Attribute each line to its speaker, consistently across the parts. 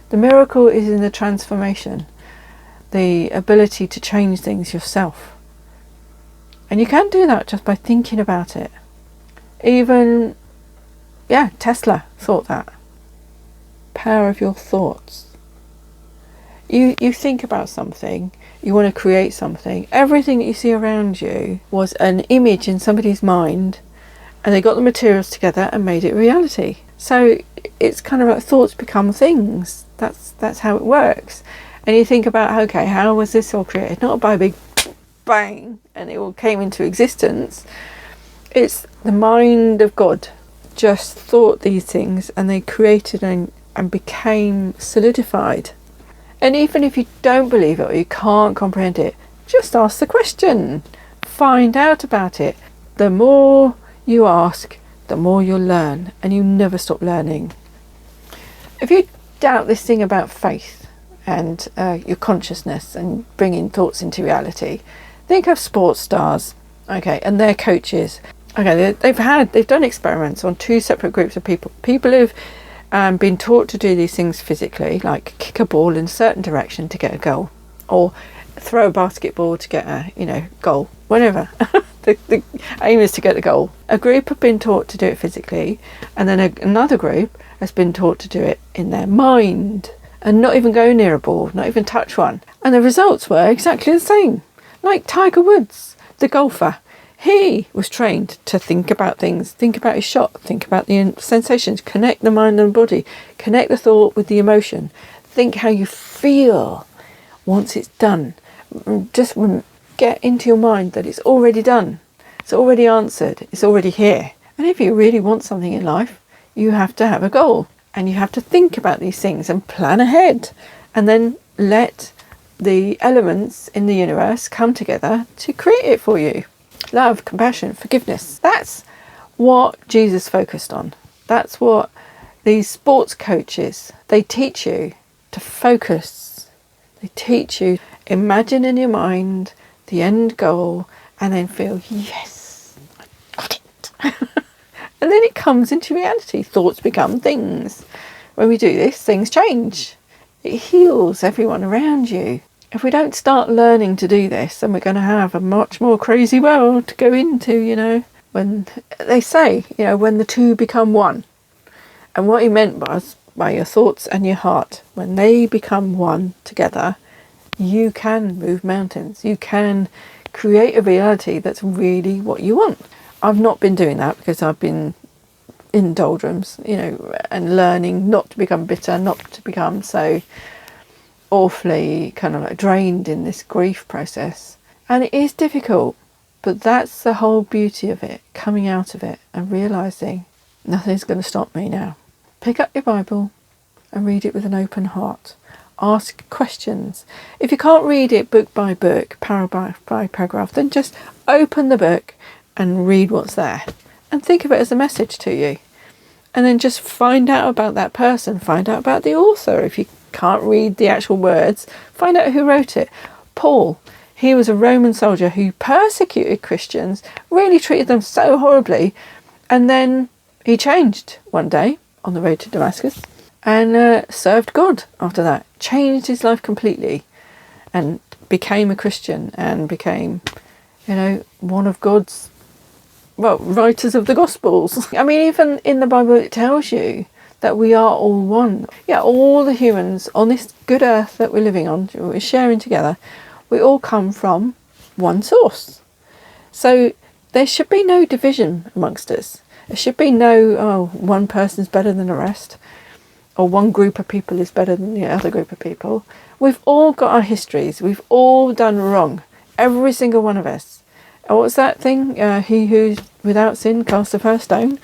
Speaker 1: The miracle is in the transformation, the ability to change things yourself. And you can do that just by thinking about it. Even, Tesla thought that. Power of your thoughts. You think about something, you want to create something. Everything that you see around you was an image in somebody's mind, and they got the materials together and made it reality. So it's kind of like thoughts become things. That's how it works. And you think about, okay, how was this all created? Not by a big bang and it all came into existence. It's the mind of God just thought these things, and they created and became solidified. And even if you don't believe it or you can't comprehend it, just ask the question. Find out about it. The more you ask, the more you'll learn, and you never stop learning. If you doubt this thing about faith and your consciousness and bringing thoughts into reality, think of sports stars, okay, and their coaches. Okay, they've done experiments on two separate groups of people. People who've been taught to do these things physically, like kick a ball in a certain direction to get a goal, or throw a basketball to get a goal, whatever. the aim is to get the goal. A group have been taught to do it physically, and then another group has been taught to do it in their mind and not even go near a ball, not even touch one. And the results were exactly the same. Like Tiger Woods, the golfer. He was trained to think about things, think about his shot, think about the sensations, connect the mind and body, connect the thought with the emotion, think how you feel once it's done. Just get into your mind that it's already done, it's already answered, it's already here. And if you really want something in life, you have to have a goal, and you have to think about these things and plan ahead, and then let the elements in the universe come together to create it for you. Love, compassion, forgiveness. That's what Jesus focused on. That's what these sports coaches, they teach you to focus. They teach you, imagine in your mind the end goal, and then feel, yes, I got it. And then it comes into reality. Thoughts become things. When we do this, things change. It heals everyone around you. If we don't start learning to do this, then we're going to have a much more crazy world to go into, when they say, when the two become one. And what he meant was, by your thoughts and your heart, when they become one together, you can move mountains. You can create a reality that's really what you want. I've not been doing that because I've been in doldrums, and learning not to become bitter, not to become so awfully kind of like drained in this grief process. And it is difficult, but that's the whole beauty of it, coming out of it and realising nothing's going to stop me now. Pick up your Bible and read it with an open heart. Ask questions. If you can't read it book by book, paragraph by paragraph, then just open the book and read what's there and think of it as a message to you. And then just find out about that person, find out about the author. If you can't read the actual words, find out who wrote it. Paul, he was a Roman soldier who persecuted Christians, really treated them so horribly, and then he changed one day on the road to Damascus and served God after that, changed his life completely and became a Christian and became, one of God's writers of the Gospels. I mean, even in the Bible it tells you that we are all one. Yeah, all the humans on this good earth that we're living on, we're sharing together, we all come from one source. So there should be no division amongst us. There should be no, one person's better than the rest, or one group of people is better than the other group of people. We've all got our histories. We've all done wrong. Every single one of us. What's that thing? He who's without sin cast the first stone.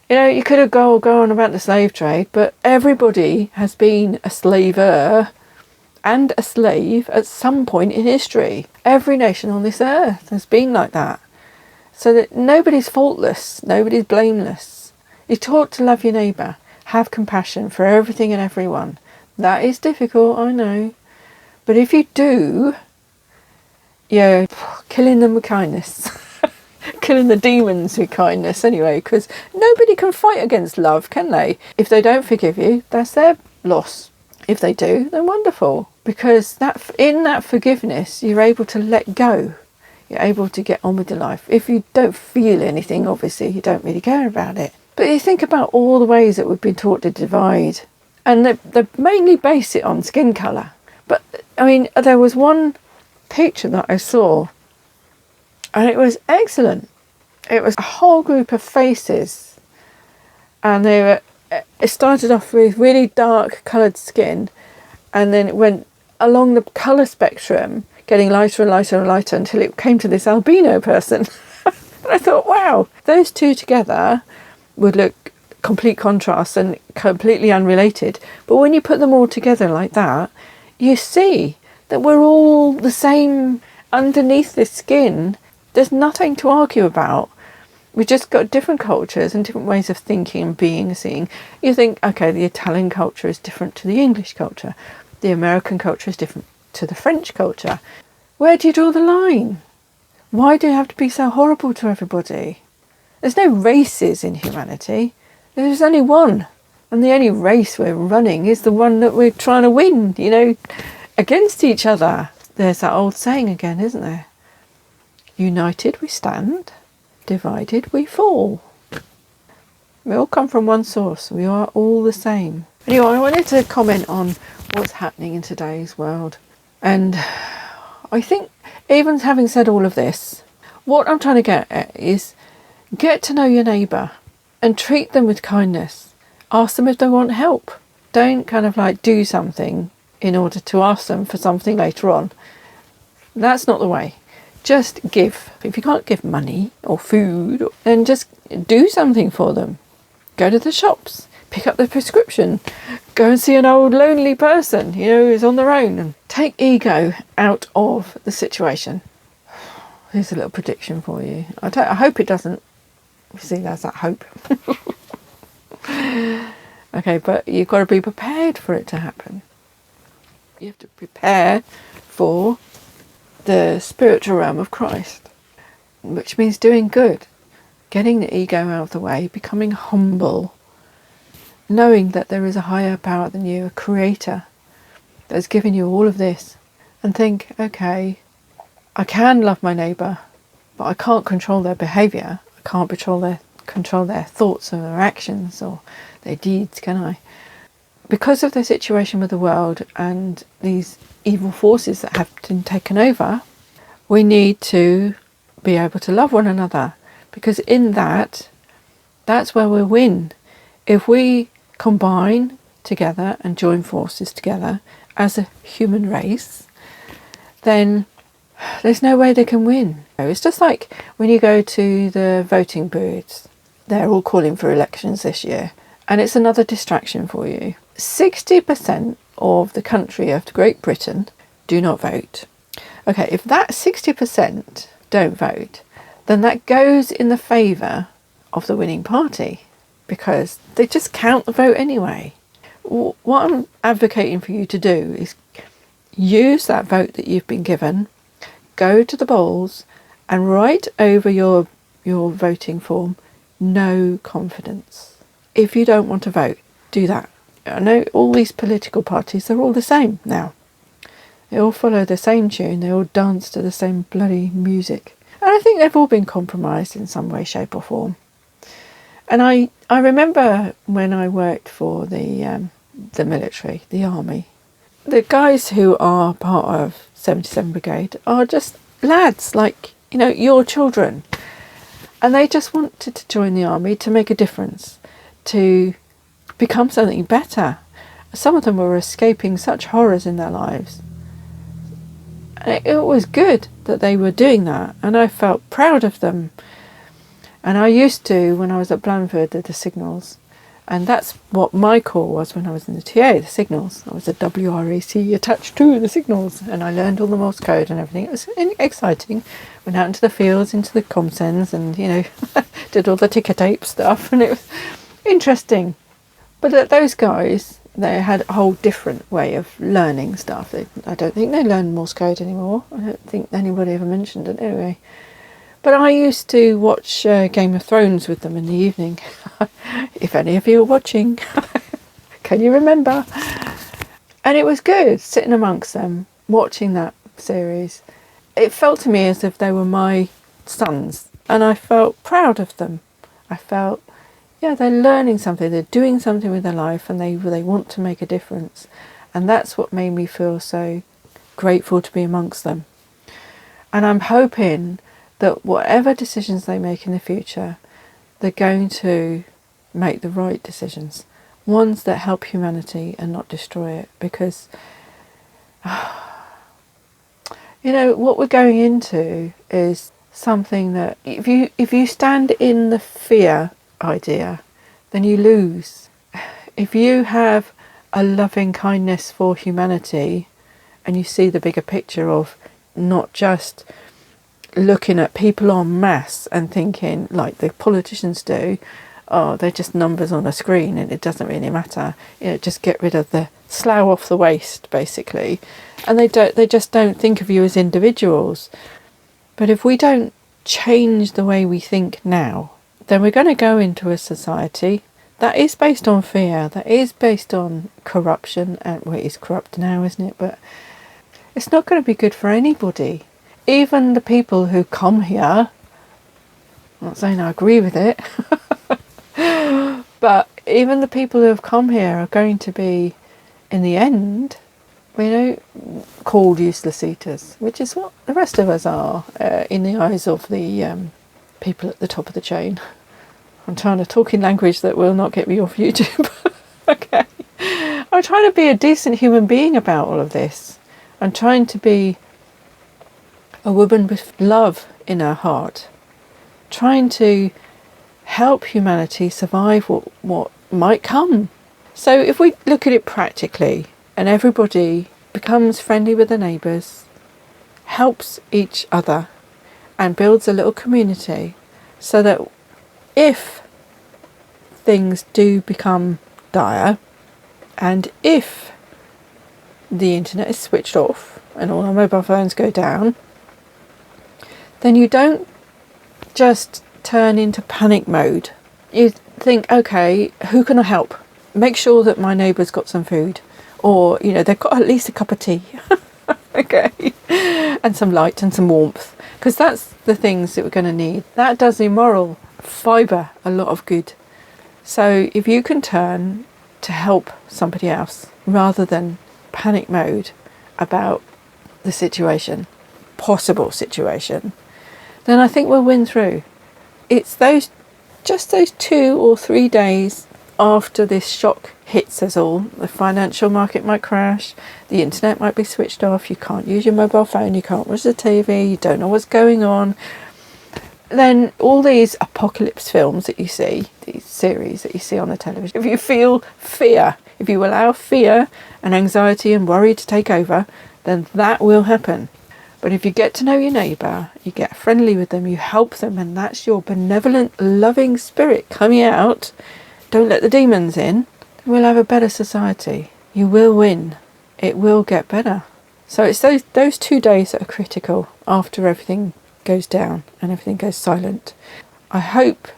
Speaker 1: You could have go on about the slave trade, but everybody has been a slaver and a slave at some point in history. Every nation on this earth has been like that. So that nobody's faultless, nobody's blameless. You're taught to love your neighbour, have compassion for everything and everyone. That is difficult, I know. But if you do, you're killing them with kindness. Killing the demons with kindness anyway, because nobody can fight against love, can they? If they don't forgive you, that's their loss. If they do, then wonderful, because in that forgiveness, you're able to let go. You're able to get on with your life. If you don't feel anything, obviously, you don't really care about it. But you think about all the ways that we've been taught to divide, and they mainly base it on skin colour. But, I mean, there was one picture that I saw, and it was excellent. It was a whole group of faces, and it started off with really dark coloured skin, and then it went along the colour spectrum, getting lighter and lighter and lighter until it came to this albino person. And I thought, wow, those two together would look complete contrast and completely unrelated. But when you put them all together like that, you see that we're all the same underneath this skin. There's nothing to argue about. We've just got different cultures and different ways of thinking and being and seeing. You think, okay, the Italian culture is different to the English culture. The American culture is different to the French culture. Where do you draw the line? Why do you have to be so horrible to everybody? There's no races in humanity. There's only one. And the only race we're running is the one that we're trying to win, against each other. There's that old saying again, isn't there? United we stand, divided we fall. We all come from one source. We are all the same. Anyway, I wanted to comment on what's happening in today's world. And I think, even having said all of this, what I'm trying to get at is get to know your neighbour and treat them with kindness. Ask them if they want help. Don't kind of like do something in order to ask them for something later on. That's not the way. Just give. If you can't give money or food, then just do something for them. Go to the shops, pick up their prescription, go and see an old lonely person, who's on their own, and take ego out of the situation. Here's a little prediction for you. I hope it doesn't. See, there's that hope. Okay, but you've got to be prepared for it to happen. You have to prepare for the spiritual realm of Christ, which means doing good, getting the ego out of the way, becoming humble, knowing that there is a higher power than you, a creator that's given you all of this, and think, okay, I can love my neighbour, but I can't control their behaviour. I can't control their thoughts or their actions or their deeds, can I? Because of the situation with the world and these evil forces that have been taken over, we need to be able to love one another, because in that's where we'll win. If we combine together and join forces together as a human race, then there's no way they can win. It's just like when you go to the voting booths, they're all calling for elections this year, and it's another distraction for you. 60% of the country of Great Britain do not vote. Okay, if that 60% don't vote, then that goes in the favour of the winning party, because they just count the vote anyway. What I'm advocating for you to do is use that vote that you've been given, go to the polls and write over your voting form, no confidence. If you don't want to vote, do that. I know all these political parties, they're all the same now. They all follow the same tune, they all dance to the same bloody music. And I think they've all been compromised in some way, shape or form. And I remember when I worked for the military, the army, the guys who are part of 77 Brigade are just lads, like, your children. And they just wanted to join the army to make a difference, to become something better. Some of them were escaping such horrors in their lives. And it was good that they were doing that, and I felt proud of them. And I used to, when I was at Blandford, the signals, and that's what my call was when I was in the TA, the signals. I was a WREC attached to the signals, and I learned all the Morse code and everything. It was exciting. Went out into the fields, into the comsens, and did all the ticker tape stuff, and it was interesting. But those guys, they had a whole different way of learning stuff. I don't think they learn Morse code anymore. I don't think anybody ever mentioned it anyway. But I used to watch Game of Thrones with them in the evening. If any of you are watching, can you remember? And it was good sitting amongst them, watching that series. It felt to me as if they were my sons, and I felt proud of them. I felt, yeah, they're learning something, they're doing something with their life, and they want to make a difference. And that's what made me feel so grateful to be amongst them. And I'm hoping that whatever decisions they make in the future, they're going to make the right decisions. Ones that help humanity and not destroy it. Because, you know, what we're going into is something that if you stand in the fear idea, then you lose. If you have a loving kindness for humanity and you see the bigger picture of not just looking at people en masse and thinking like the politicians do, oh, they're just numbers on a screen and it doesn't really matter, you know, just get rid of the slough off the waste basically, and they just don't think of you as individuals. But if we don't change the way we think now, then we're going to go into a society that is based on fear, that is based on corruption, and well, it is corrupt now, isn't it? But it's not going to be good for anybody. Even the people who come here, I'm not saying I agree with it, but even the people who have come here are going to be, in the end, you know, called useless eaters, which is what the rest of us are in the eyes of the people at the top of the chain. I'm trying to talk in language that will not get me off YouTube. Okay. I'm trying to be a decent human being about all of this. I'm trying to be a woman with love in her heart. Trying to help humanity survive what might come. So if we look at it practically, and everybody becomes friendly with their neighbours, helps each other, and builds a little community, so that if things do become dire, and if the internet is switched off and all our mobile phones go down, then you don't just turn into panic mode. You think, okay, who can I help? Make sure that my neighbour's got some food, or, you know, they've got at least a cup of tea. Okay, and some light and some warmth, because that's the things that we're going to need. That does the moral fibre a lot of good. So if you can turn to help somebody else rather than panic mode about the situation, possible situation, then I think we'll win through. It's those 2 or 3 days after this shock hits us all. The financial market might crash, the internet might be switched off, you can't use your mobile phone, you can't watch the TV, you don't know what's going on. Then all these apocalypse films that you see, these series that you see on the television, if you feel fear, if you allow fear and anxiety and worry to take over, then that will happen. But if you get to know your neighbour, you get friendly with them, you help them, and that's your benevolent, loving spirit coming out, don't let the demons in, then we'll have a better society. You will win. It will get better. So it's those 2 days that are critical after everything goes down and everything goes silent. I hope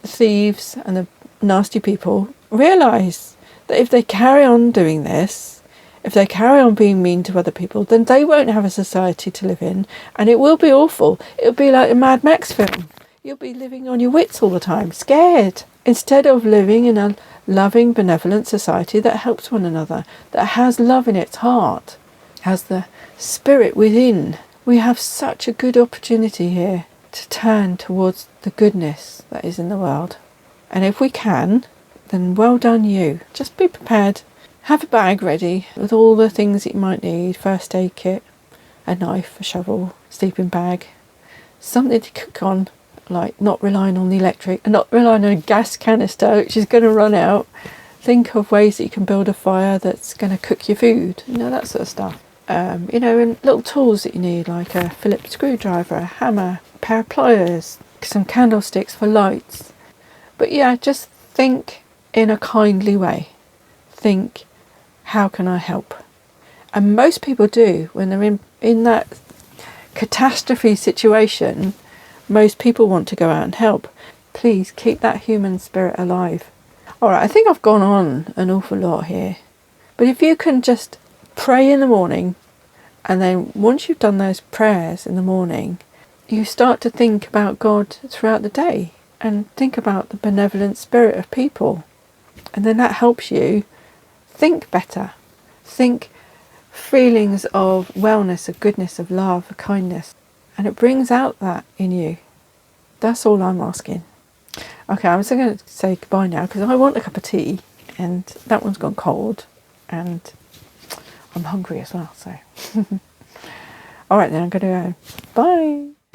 Speaker 1: the thieves and the nasty people realise that if they carry on doing this, if they carry on being mean to other people, then they won't have a society to live in, and it will be awful. It'll be like a Mad Max film. You'll be living on your wits all the time, scared, instead of living in a loving, benevolent society that helps one another, that has love in its heart, has the spirit within. We have such a good opportunity here to turn towards the goodness that is in the world. And if we can, then well done you. Just be prepared. Have a bag ready with all the things that you might need. First aid kit, a knife, a shovel, sleeping bag, something to cook on, like not relying on the electric and not relying on a gas canister which is going to run out. Think of ways that you can build a fire that's going to cook your food, you know, that sort of stuff. You know, and little tools that you need, like a Phillips screwdriver, a hammer, a pair of pliers, some candlesticks for lights. But yeah, just think in a kindly way. Think, how can I help? And most people do when they're in that catastrophe situation. Most people want to go out and help. Please keep that human spirit alive. Alright, I think I've gone on an awful lot here. But if you can just pray in the morning, and then once you've done those prayers in the morning, you start to think about God throughout the day and think about the benevolent spirit of people. And then that helps you think better. Think feelings of wellness, of goodness, of love, of kindness. And it brings out that in you. That's all I'm asking. Okay, I'm just going to say goodbye now because I want a cup of tea and that one's gone cold and I'm hungry as well. So, all right then, I'm going to go. Bye.